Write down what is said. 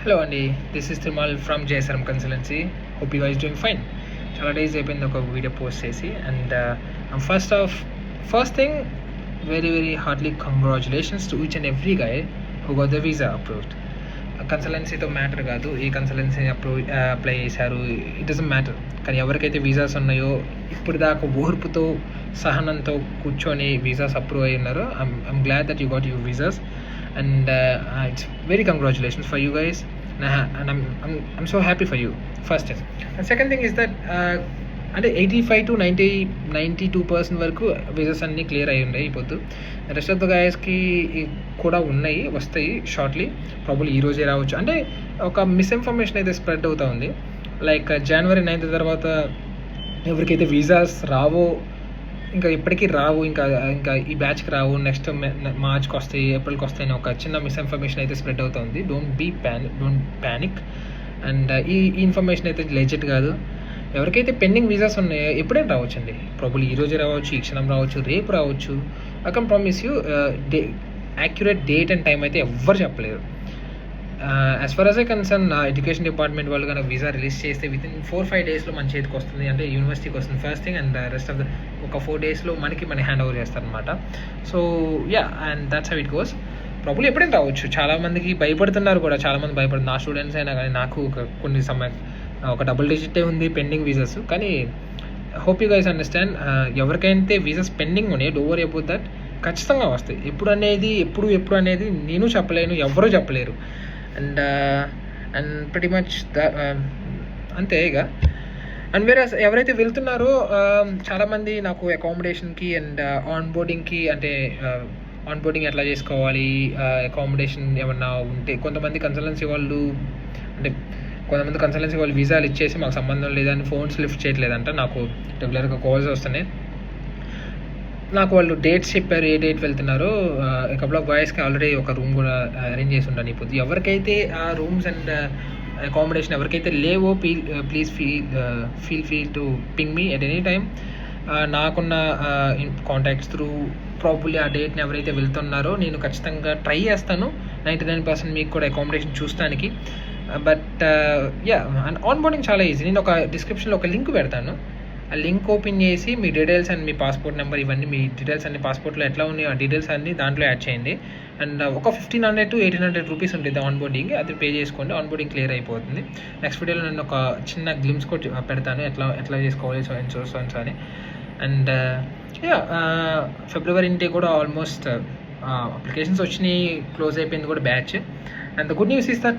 Hello అండి, this is Thirumal from JSRM consultancy. Hope you guys doing fine. చాలా days అయిపోయింది ఒక వీడియో పోస్ట్ చేసి. And first thing, very heartly congratulations to each and every guy who got the visa approved. కన్సల్టెన్సీతో matter కాదు, ఈ consultancy apply చేశారు, it doesn't matter. కానీ ఎవరికైతే వీసాస్ ఉన్నాయో, ఇప్పుడు దాకా ఓర్పుతో సహనంతో కూర్చొని వీసాస్ అప్రూవ్ అయ్యి ఉన్నారో, I'm glad that you got your visas. And it's very congratulations for you guys, and I'm so happy for you, first thing. And second thing is that అంటే 85 to 92% వరకు వీసాస్ అన్నీ clear అయ్యి ఉన్నాయి. ఇప్పుడు rest of the గైస్కి కూడా ఉన్నాయి, వస్తాయి shortly, probably ఈ రోజే రావచ్చు. అంటే ఒక మిస్ఇన్ఫర్మేషన్ అయితే స్ప్రెడ్ అవుతూ ఉంది. లైక్ January 9th తర్వాత ఎవరికైతే వీసాస్ రావో, ఇంకా ఇప్పటికీ రావు, ఇంకా ఈ బ్యాచ్కి రావు, నెక్స్ట్ మార్చ్కి వస్తాయి, ఏప్రిల్కి వస్తాయి అని ఒక చిన్న మిస్ఇన్ఫర్మేషన్ అయితే స్ప్రెడ్ అవుతుంది. Don't panic. అండ్ ఈ ఇన్ఫర్మేషన్ అయితే లెజిట్ కాదు. ఎవరికైతే పెండింగ్ వీసాస్ ఉన్నాయో ఎప్పుడైనా రావచ్చండి, ప్రాబ్లీ ఈ రోజే రావచ్చు, ఈ క్షణం రావచ్చు, రేపు రావచ్చు. I can promise you, accurate date and time అయితే ఎవ్వరు చెప్పలేరు. As for as I concern, education department వాళ్ళు కనుక వీసా రిలీజ్ చేస్తే వితిన్ 4-5 డేస్లో మన చేతికి వస్తుంది, అంటే యూనివర్సిటీకి వస్తుంది first thing. And rest of the ఒక 4 డేస్లో మన హ్యాండ్ ఓవర్ చేస్తారనమాట. So yeah, and that's how it goes. Probably ఎప్పుడైనా రావచ్చు. చాలామందికి భయపడుతున్నారు కూడా, చాలామంది భయపడుతున్నారు. నా స్టూడెంట్స్ అయినా కానీ నాకు కొన్ని ఒక డబుల్ డిజిటే ఉంది పెండింగ్ వీసాస్. కానీ హోప్ యూ గైస్ అండర్స్టాండ్, ఎవరికైతే వీసాస్ పెండింగ్ ఉన్నాయి, డోంట్ వరీ అబౌట్ దట్, ఖచ్చితంగా వస్తాయి. ఎప్పుడు అనేది నేను చెప్పలేను, ఎవరూ చెప్పలేరు. అండ్ ప్రిటీ మచ్ అంతే ఇక. అండ్ వేరే ఎవరైతే వెళ్తున్నారో, చాలామంది నాకు అకామిడేషన్కి అండ్ ఆన్బోర్డింగ్కి, అంటే ఆన్బోర్డింగ్ ఎట్లా చేసుకోవాలి, అకామిడేషన్ ఏమన్నా ఉంటే, కొంతమంది కన్సల్టెన్సీ వాళ్ళు వీసాలు ఇచ్చేసి మాకు సంబంధం లేదని ఫోన్స్ లిఫ్ట్ చేయట్లేదంట. నాకు రెగ్యులర్గా కాల్స్ వస్తున్నాయి. నాకు వాళ్ళు డేట్స్ చెప్పారు, ఏ డేట్ వెళ్తున్నారో. కపుల్ ఆఫ్ బాయ్స్కి ఆల్రెడీ ఒక రూమ్ కూడా అరేంజ్ చేసి ఉంటాను. ఇప్పుడు ఎవరికైతే ఆ రూమ్స్ అండ్ అకామిడేషన్ ఎవరికైతే లేవో, please feel to ping me at any time. నాకున్న కాంటాక్ట్స్ త్రూ ప్రాబబ్లీ ఆ డేట్ని ఎవరైతే వెళ్తున్నారో నేను ఖచ్చితంగా ట్రై చేస్తాను 99% మీకు కూడా అకామిడేషన్ చూస్తానికి. బట్ యా, అండ్ ఆన్బోర్డింగ్ చాలా ఈజీ. నేను ఒక డిస్క్రిప్షన్లో ఒక లింక్ పెడతాను. ఆ లింక్ ఓపెన్ చేసి మీ డీటెయిల్స్ అండ్ మీ పాస్పోర్ట్ నెంబర్, ఇవన్నీ మీ డీటెయిల్స్ అన్ని పాస్పోర్ట్లో ఎట్లా ఉన్నాయో ఆ డీటెయిల్స్ అన్ని దాంట్లో యాడ్ చేయండి. అండ్ ఒక 1500 to 1800 రూపీస్ ఉంటుంది ఆన్బోర్డింగ్, అది పే చేసుకోండి, ఆన్బోర్డింగ్ క్లియర్ అయిపోతుంది. నెక్స్ట్ వీడియోలో నేను ఒక చిన్న గ్లిమ్స్ కూడా పెడతాను, ఎట్లా చేసుకోవాలి సో అని. అండ్ యా, ఫిబ్రవరి ఇంటికి కూడా ఆల్మోస్ట్ అప్లికేషన్స్ వచ్చినాయి, క్లోజ్ అయిపోయింది కూడా batch. And the good news is that